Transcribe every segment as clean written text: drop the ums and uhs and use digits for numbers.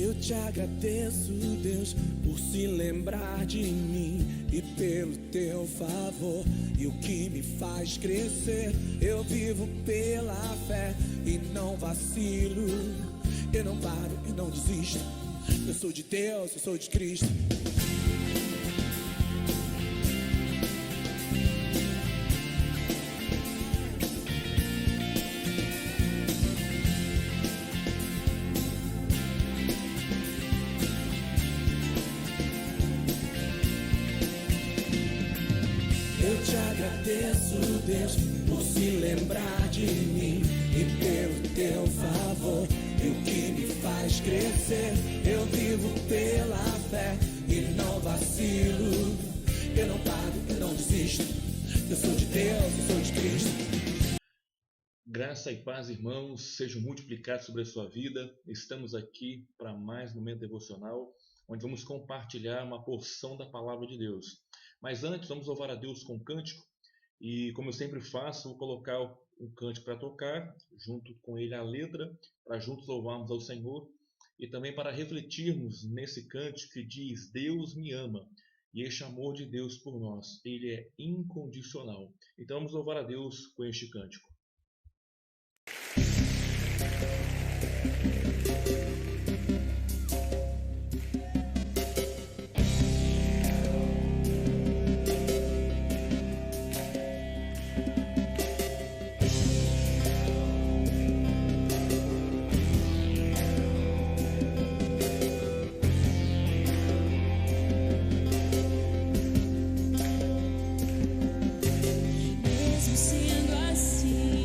Eu te agradeço, Deus, por se lembrar de mim e pelo teu favor. E o que me faz crescer, eu vivo pela fé e não vacilo. Eu não paro e não desisto. Eu sou de Deus, eu sou de Cristo. Eu te agradeço, Deus, por se lembrar de mim e pelo teu favor. E o que me faz crescer, eu vivo pela fé e não vacilo. Eu não paro, eu não desisto. Eu sou de Deus, eu sou de Cristo. Graça e paz, irmãos, sejam multiplicados sobre a sua vida. Estamos aqui para mais um momento devocional, onde vamos compartilhar uma porção da palavra de Deus. Mas antes, vamos louvar a Deus com um cântico. E como eu sempre faço, vou colocar um cântico para tocar, junto com ele a letra, para juntos louvarmos ao Senhor. E também para refletirmos nesse cântico que diz: Deus me ama. E este amor de Deus por nós, ele é incondicional. Então vamos louvar a Deus com este cântico. Mesmo sendo assim,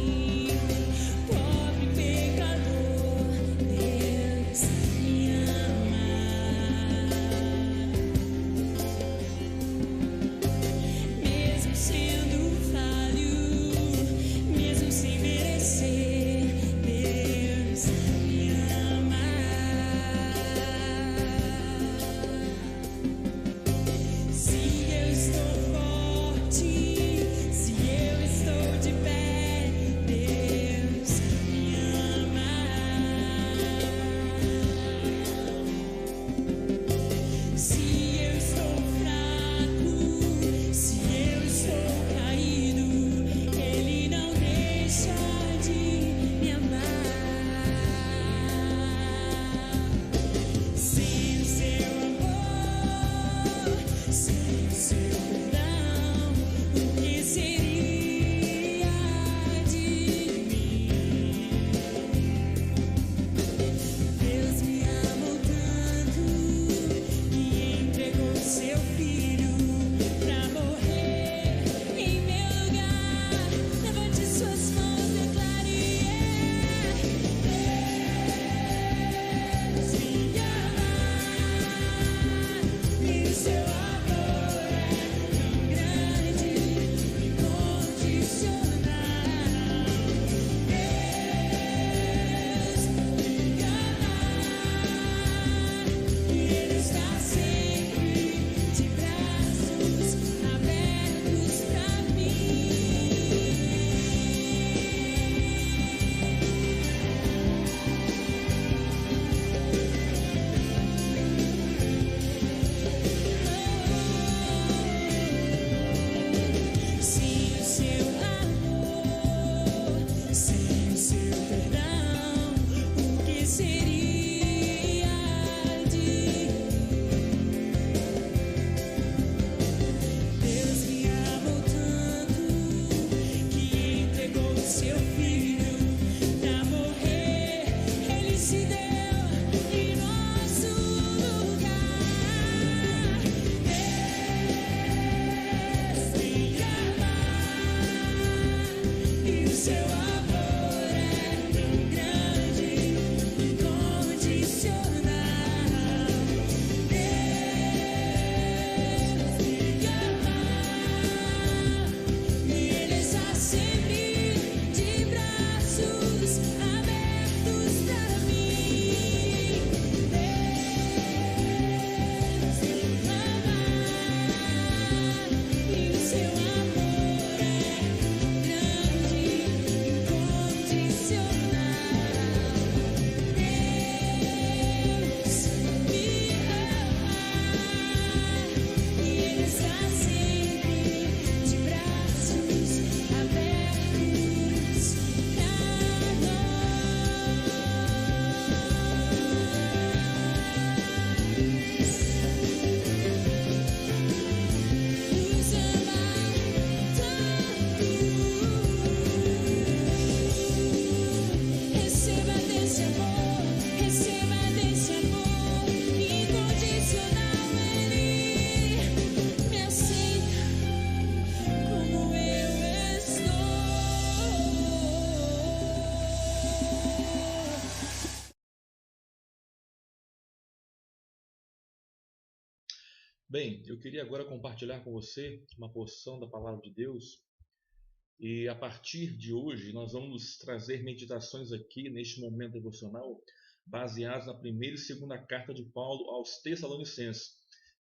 Bem, eu queria agora compartilhar com você uma porção da palavra de Deus e a partir de hoje nós vamos trazer meditações aqui neste momento devocional baseadas na primeira e segunda carta de Paulo aos Tessalonicenses.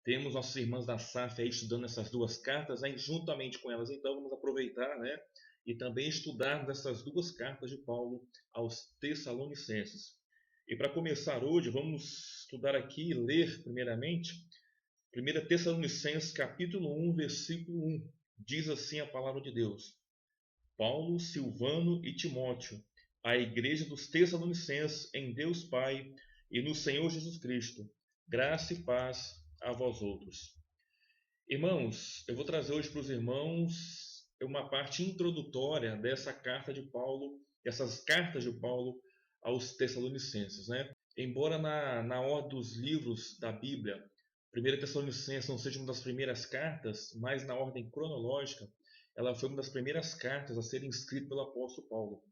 Temos nossas irmãs da SAF aí estudando essas duas cartas, aí juntamente com elas, então vamos aproveitar, né? E também estudar essas duas cartas de Paulo aos Tessalonicenses. E para começar hoje, vamos estudar aqui e ler primeiramente 1 Tessalonicenses capítulo 1, versículo 1. Diz assim a palavra de Deus: Paulo, Silvano e Timóteo, a igreja dos Tessalonicenses em Deus Pai e no Senhor Jesus Cristo, graça e paz a vós outros. Irmãos, eu vou trazer hoje para os irmãos uma parte introdutória dessa carta de Paulo, essas cartas de Paulo aos Tessalonicenses, né? Embora na ordem dos livros da Bíblia, 1 Tessalonicenses não seja uma das primeiras cartas, mas na ordem cronológica, ela foi uma das primeiras cartas a serem escritas pelo apóstolo Paulo.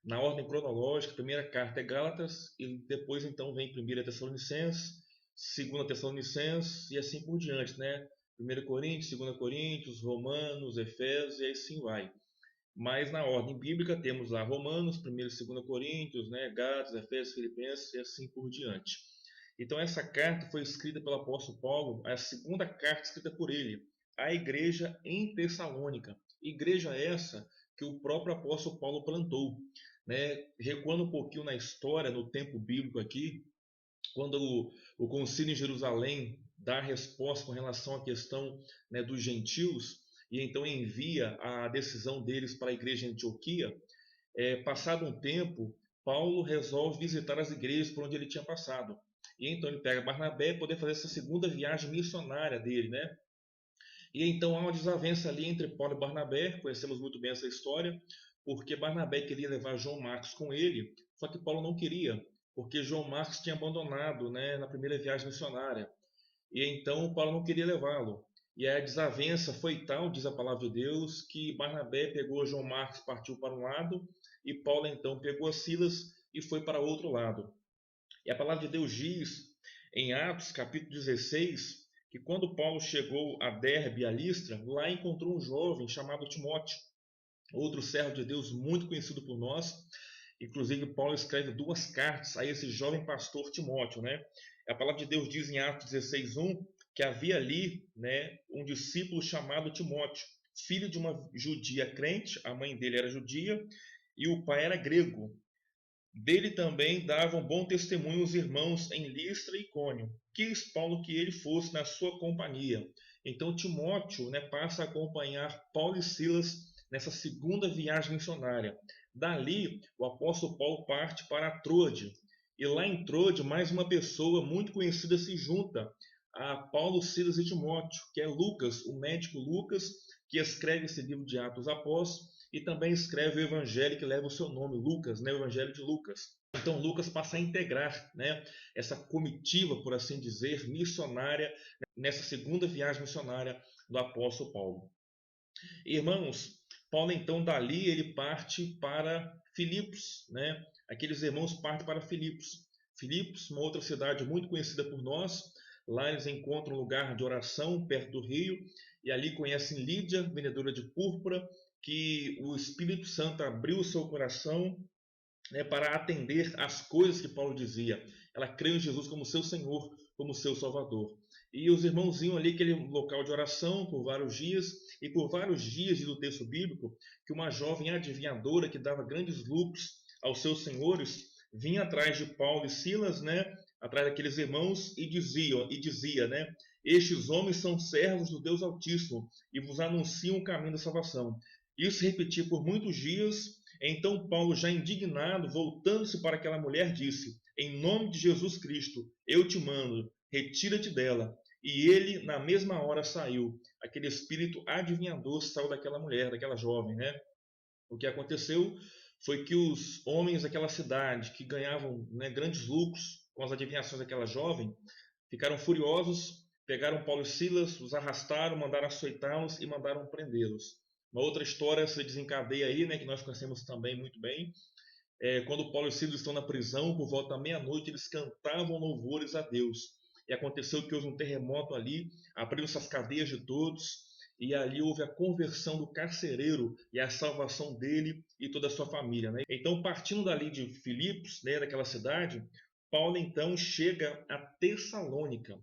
Na ordem cronológica, a primeira carta é Gálatas, e depois então vem 1 Tessalonicenses, 2 Tessalonicenses e assim por diante, né? 1 Coríntios, 2 Coríntios, Romanos, Efésios e assim vai. Mas na ordem bíblica temos lá Romanos, 1 e 2 Coríntios, né? Gálatas, Efésios, Filipenses e assim por diante. Então essa carta foi escrita pelo apóstolo Paulo, a segunda carta escrita por ele, à igreja em Tessalônica. Igreja essa que o próprio apóstolo Paulo plantou, né? Recuando um pouquinho na história, no tempo bíblico aqui, quando o concílio em Jerusalém dá a resposta com relação à questão, né, dos gentios, e então envia a decisão deles para a igreja em Antioquia, passado um tempo, Paulo resolve visitar as igrejas por onde ele tinha passado. E então ele pega Barnabé para poder fazer essa segunda viagem missionária dele, né? E então há uma desavença ali entre Paulo e Barnabé, conhecemos muito bem essa história, porque Barnabé queria levar João Marcos com ele, só que Paulo não queria, porque João Marcos tinha abandonado, né, na primeira viagem missionária. E então Paulo não queria levá-lo. E a desavença foi tal, diz a palavra de Deus, que Barnabé pegou João Marcos, partiu para um lado, e Paulo então pegou Silas e foi para outro lado. E a palavra de Deus diz, em Atos capítulo 16, que quando Paulo chegou a Derbe e a Listra, lá encontrou um jovem chamado Timóteo, outro servo de Deus muito conhecido por nós. Inclusive, Paulo escreve duas cartas a esse jovem pastor Timóteo, né? A palavra de Deus diz em Atos 16:1 que havia ali, né, um discípulo chamado Timóteo, filho de uma judia crente, a mãe dele era judia e o pai era grego. Dele também davam bom testemunho os irmãos em Listra e Icônio. Quis Paulo que ele fosse na sua companhia. Então Timóteo, né, passa a acompanhar Paulo e Silas nessa segunda viagem missionária. Dali, o apóstolo Paulo parte para Troade. E lá em Troade, mais uma pessoa muito conhecida se junta a Paulo, Silas e Timóteo, que é Lucas, o médico Lucas, que escreve esse livro de Atos Apóstolos, e também escreve o evangelho que leva o seu nome, Lucas, né, o evangelho de Lucas. Então Lucas passa a integrar, né, essa comitiva, por assim dizer, missionária, nessa segunda viagem missionária do apóstolo Paulo. Irmãos, Paulo então dali ele parte para Filipos, né? Aqueles irmãos partem para Filipos. Filipos, uma outra cidade muito conhecida por nós. Lá eles encontram um lugar de oração perto do rio e ali conhecem Lídia, vendedora de púrpura, que o Espírito Santo abriu o seu coração, né, para atender às coisas que Paulo dizia. Ela creu em Jesus como seu Senhor, como seu Salvador. E os irmãos iam ali aquele local de oração por vários dias, e por vários dias, diz o texto bíblico, que uma jovem adivinhadora que dava grandes lucros aos seus senhores, vinha atrás de Paulo e Silas, né, atrás daqueles irmãos, e dizia, né, estes homens são servos do Deus Altíssimo, e vos anunciam o caminho da salvação. Isso repetia por muitos dias. Então Paulo, já indignado, voltando-se para aquela mulher, disse, em nome de Jesus Cristo, eu te mando, retira-te dela. E ele, na mesma hora, saiu. Aquele espírito adivinhador saiu daquela mulher, daquela jovem, né? O que aconteceu foi que os homens daquela cidade, que ganhavam, né, grandes lucros com as adivinhações daquela jovem, ficaram furiosos, pegaram Paulo e Silas, os arrastaram, mandaram açoitá-los e mandaram prendê-los. Uma outra história se desencadeia aí, né, que nós conhecemos também muito bem. Quando Paulo e Silas estão na prisão, por volta da meia-noite, eles cantavam louvores a Deus. e aconteceu que houve um terremoto ali, abriram-se as cadeias de todos, e ali houve a conversão do carcereiro e a salvação dele e toda a sua família, né? Então, partindo dali de Filipos, né, daquela cidade, Paulo então chega a Tessalônica.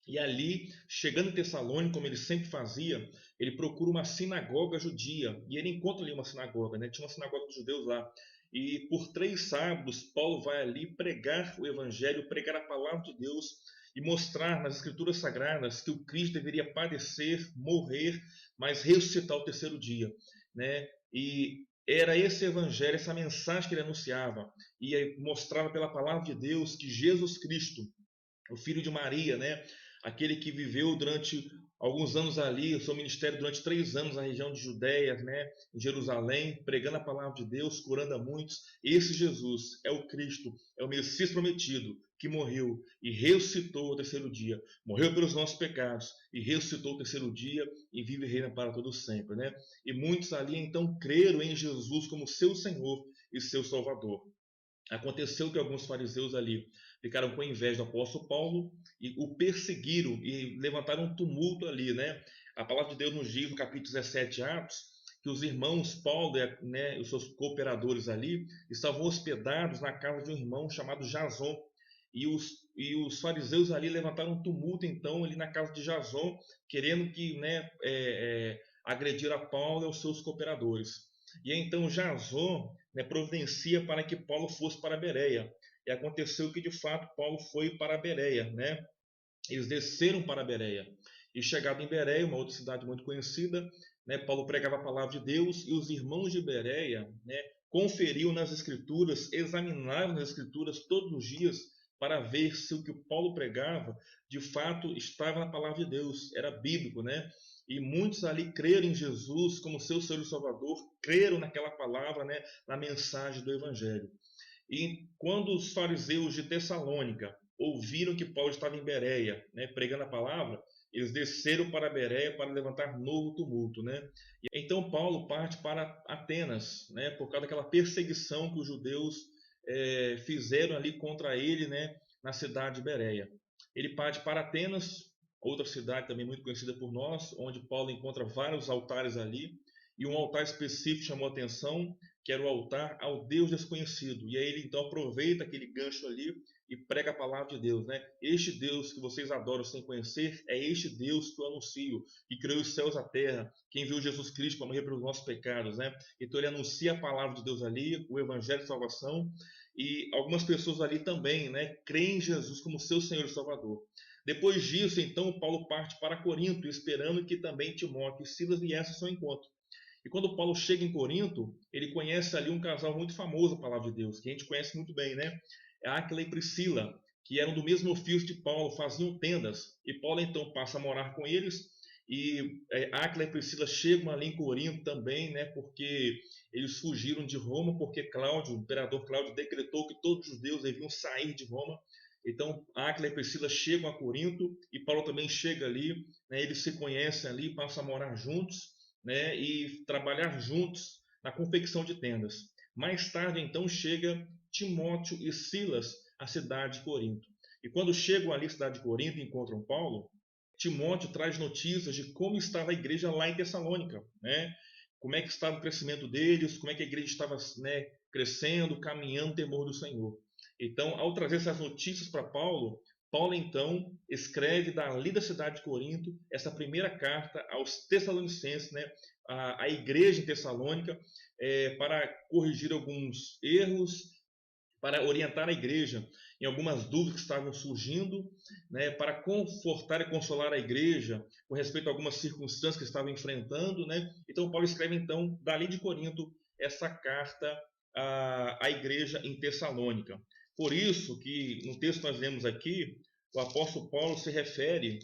E ali, chegando em Tessalônica, como ele sempre fazia, ele procura uma sinagoga judia. E ele encontra ali uma sinagoga, né? Tinha uma sinagoga dos judeus lá. E por 3 sábados, Paulo vai ali pregar o evangelho, pregar a palavra de Deus e mostrar nas escrituras sagradas que o Cristo deveria padecer, morrer, mas ressuscitar ao 3º dia, né? E era esse evangelho, essa mensagem que ele anunciava. E mostrava pela palavra de Deus que Jesus Cristo, o filho de Maria, né? Aquele que viveu durante alguns anos ali, o seu ministério durante 3 anos na região de Judéia, né? Em Jerusalém, pregando a palavra de Deus, curando a muitos. Esse Jesus é o Cristo, é o Messias prometido, que morreu e ressuscitou ao 3º dia. Morreu pelos nossos pecados e ressuscitou ao 3º dia e vive e reina para todo sempre, né? E muitos ali então creram em Jesus como seu Senhor e seu Salvador. Aconteceu que alguns fariseus ali ficaram com inveja do apóstolo Paulo e o perseguiram e levantaram um tumulto ali, né? A palavra de Deus nos diz no capítulo 17 Atos que os irmãos Paulo, né, os seus cooperadores ali, estavam hospedados na casa de um irmão chamado Jason. E os fariseus ali levantaram um tumulto então ali na casa de Jason, querendo que, né, agredir a Paulo e os seus cooperadores. E então Jason, né, providencia para que Paulo fosse para Bereia. E aconteceu que de fato Paulo foi para Bereia, né? Eles desceram para Bereia. E chegado em Bereia, uma outra cidade muito conhecida, né, Paulo pregava a palavra de Deus e os irmãos de Bereia, né, conferiam nas escrituras, examinavam nas escrituras todos os dias para ver se o que Paulo pregava de fato estava na palavra de Deus, era bíblico, né? E muitos ali creram em Jesus como seu Senhor e Salvador, creram naquela palavra, né, na mensagem do Evangelho. E quando os fariseus de Tessalônica ouviram que Paulo estava em Bereia, né, pregando a palavra, eles desceram para Bereia para levantar novo tumulto, né? E então Paulo parte para Atenas, né, por causa daquela perseguição que os judeus fizeram ali contra ele, né, na cidade de Bereia. Ele parte para Atenas, outra cidade também muito conhecida por nós, onde Paulo encontra vários altares ali, e um altar específico chamou a atenção, que era o altar ao Deus desconhecido. E aí ele então aproveita aquele gancho ali e prega a palavra de Deus, né? Este Deus que vocês adoram sem conhecer, é este Deus que eu anuncio, que criou os céus e a terra, que enviou Jesus Cristo para morrer pelos nossos pecados, né? Então ele anuncia a palavra de Deus ali, o evangelho de salvação, e algumas pessoas ali também, né, creem em Jesus como seu Senhor e Salvador. Depois disso, então, Paulo parte para Corinto, esperando que também Timóteo e Silas viessem ao seu encontro. E quando Paulo chega em Corinto, ele conhece ali um casal muito famoso, a palavra de Deus, que a gente conhece muito bem, né? Áquila e Priscila, que eram do mesmo ofício de Paulo, faziam tendas. E Paulo então passa a morar com eles, e Áquila e Priscila chegam ali em Corinto também, né? Porque eles fugiram de Roma, porque Cláudio, o imperador Cláudio, decretou que todos os judeus deviam sair de Roma. Então, Áquila e Priscila chegam a Corinto, e Paulo também chega ali, né? Eles se conhecem ali, passam a morar juntos, né, e trabalhar juntos na confecção de tendas. Mais tarde, então, chega Timóteo e Silas à cidade de Corinto. E quando chegam ali à cidade de Corinto e encontram Paulo, Timóteo traz notícias de como estava a igreja lá em Tessalônica, né? Como é que estava o crescimento deles, como é que a igreja estava, né, crescendo, caminhando no temor do Senhor. Então, ao trazer essas notícias para Paulo, Paulo, então, escreve dali da cidade de Corinto essa primeira carta aos Tessalonicenses, né, a igreja em Tessalônica, para corrigir alguns erros, para orientar a igreja em algumas dúvidas que estavam surgindo, né, para confortar e consolar a igreja com respeito a algumas circunstâncias que estavam enfrentando, né? Então, Paulo escreve, então, dali de Corinto, essa carta à igreja em Tessalônica. Por isso que no texto que nós lemos aqui, o apóstolo Paulo se refere,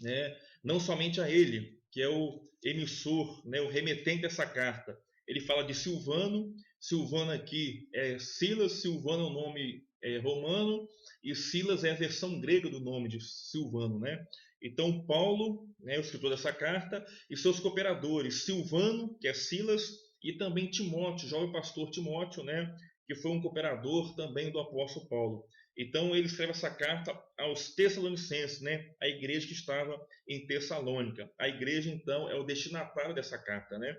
né, não somente a ele, que é o emissor, né, o remetente dessa carta. Ele fala de Silvano. Silvano aqui é Silas, Silvano é o nome romano, e Silas é a versão grega do nome de Silvano, né? Então Paulo, né, o escritor dessa carta, e seus cooperadores, Silvano, que é Silas, e também Timóteo, jovem pastor Timóteo, né, que foi um cooperador também do apóstolo Paulo. Então ele escreve essa carta aos Tessalonicenses, né? A igreja que estava em Tessalônica. A igreja, então, é o destinatário dessa carta, né?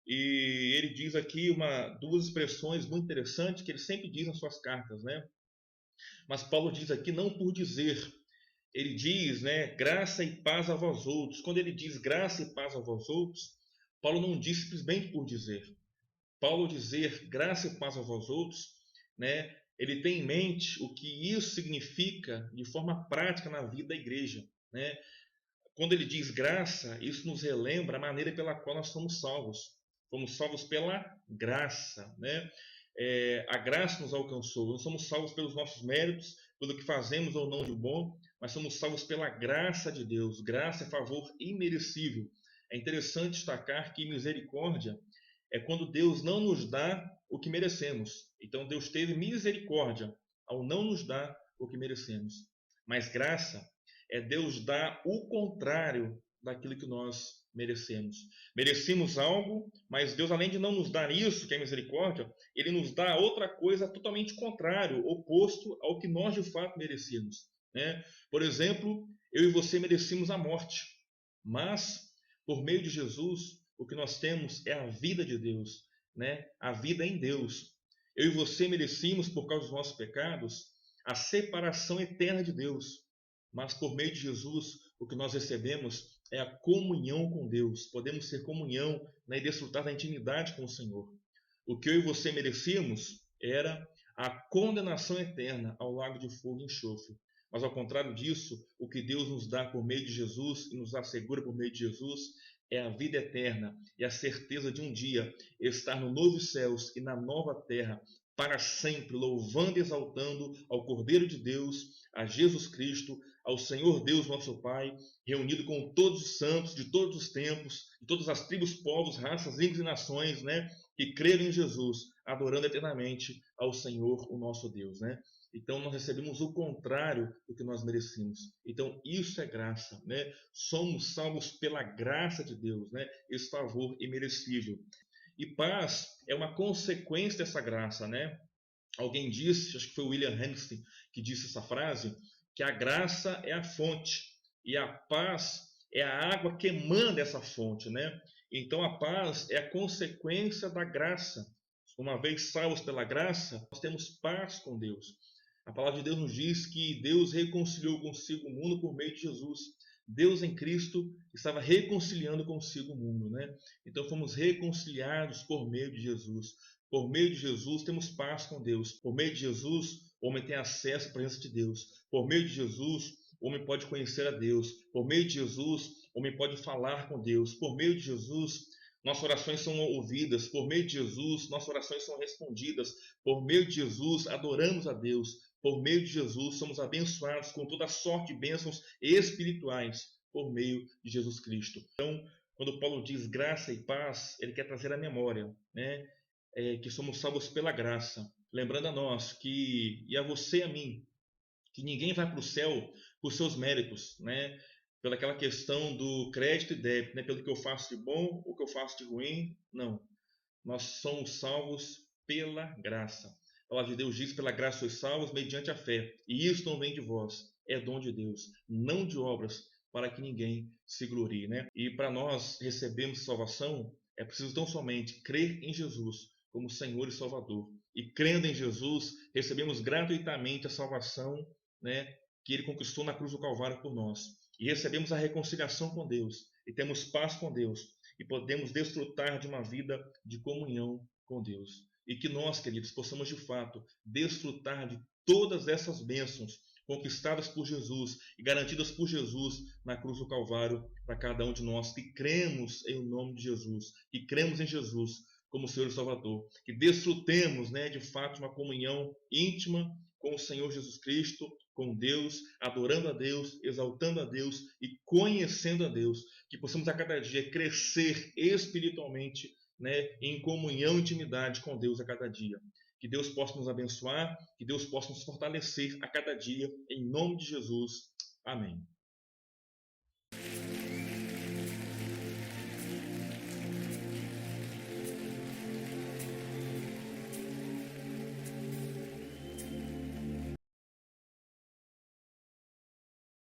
E ele diz aqui duas expressões muito interessantes que ele sempre diz nas suas cartas, né? Mas Paulo diz aqui não por dizer. Ele diz, né, graça e paz a vós outros. Quando ele diz graça e paz a vós outros, Paulo não diz simplesmente por dizer. Paulo dizer graça e paz a vós outros, né, ele tem em mente o que isso significa de forma prática na vida da igreja, né? Quando ele diz graça, isso nos relembra a maneira pela qual nós somos salvos. Fomos salvos pela graça, né? A graça nos alcançou. Não somos salvos pelos nossos méritos, pelo que fazemos ou não de bom, mas somos salvos pela graça de Deus. Graça é favor imerecível. É interessante destacar que misericórdia é quando Deus não nos dá o que merecemos. Então Deus teve misericórdia ao não nos dar o que merecemos. Mas graça é Deus dar o contrário daquilo que nós merecemos. Merecemos algo, mas Deus, além de não nos dar isso, que é misericórdia, Ele nos dá outra coisa totalmente contrário, oposto ao que nós de fato merecemos, né? Por exemplo, eu e você merecemos a morte, mas por meio de Jesus, o que nós temos é a vida de Deus, né? A vida em Deus. Eu e você merecíamos, por causa dos nossos pecados, a separação eterna de Deus. Mas por meio de Jesus, o que nós recebemos é a comunhão com Deus. Podemos ter comunhão, né, e desfrutar da intimidade com o Senhor. O que eu e você merecíamos era a condenação eterna ao lago de fogo e enxofre. Mas ao contrário disso, o que Deus nos dá por meio de Jesus e nos assegura por meio de Jesus é a vida eterna e a certeza de um dia estar no novo céus e na nova terra para sempre, louvando e exaltando ao Cordeiro de Deus, a Jesus Cristo, ao Senhor Deus nosso Pai, reunido com todos os santos de todos os tempos, de todas as tribos, povos, raças, línguas e nações, né, que creram em Jesus, adorando eternamente ao Senhor, o nosso Deus, né? Então nós recebemos o contrário do que nós merecemos. Então isso é graça, né? Somos salvos pela graça de Deus, né? Esse favor imerecível. E paz é uma consequência dessa graça, né? Alguém disse, acho que foi o William Henderson que disse essa frase, que a graça é a fonte e a paz é a água que emana dessa fonte, né? Então a paz é a consequência da graça. Uma vez salvos pela graça, nós temos paz com Deus. A palavra de Deus nos diz que Deus reconciliou consigo o mundo por meio de Jesus. Deus em Cristo estava reconciliando consigo o mundo, né? Então fomos reconciliados por meio de Jesus. Por meio de Jesus temos paz com Deus. Por meio de Jesus, o homem tem acesso à presença de Deus. Por meio de Jesus, o homem pode conhecer a Deus. Por meio de Jesus, o homem pode falar com Deus. Por meio de Jesus, nossas orações são ouvidas. Por meio de Jesus, nossas orações são respondidas. Por meio de Jesus, adoramos a Deus. Por meio de Jesus, somos abençoados com toda sorte de bênçãos espirituais por meio de Jesus Cristo. Então, quando Paulo diz graça e paz, ele quer trazer à memória, né, que somos salvos pela graça. Lembrando a nós que, e a você e a mim, que ninguém vai para o céu por seus méritos, né, pela aquela questão do crédito e débito, né, pelo que eu faço de bom ou que eu faço de ruim. Não. Nós somos salvos pela graça. A palavra de Deus diz, pela graça sois salvos mediante a fé. E isso não vem de vós, é dom de Deus, não de obras, para que ninguém se glorie, né? E para nós recebermos salvação, é preciso tão somente crer em Jesus como Senhor e Salvador. E crendo em Jesus, recebemos gratuitamente a salvação, né, que Ele conquistou na cruz do Calvário por nós. E recebemos a reconciliação com Deus. E temos paz com Deus. E podemos desfrutar de uma vida de comunhão com Deus. E que nós, queridos, possamos de fato desfrutar de todas essas bênçãos conquistadas por Jesus e garantidas por Jesus na cruz do Calvário para cada um de nós que cremos em nome de Jesus, que cremos em Jesus como Senhor e Salvador, que desfrutemos, né, de fato uma comunhão íntima com o Senhor Jesus Cristo, com Deus, adorando a Deus, exaltando a Deus e conhecendo a Deus, que possamos a cada dia crescer espiritualmente, né, em comunhão e intimidade com Deus a cada dia. Que Deus possa nos abençoar, que Deus possa nos fortalecer a cada dia, em nome de Jesus. Amém.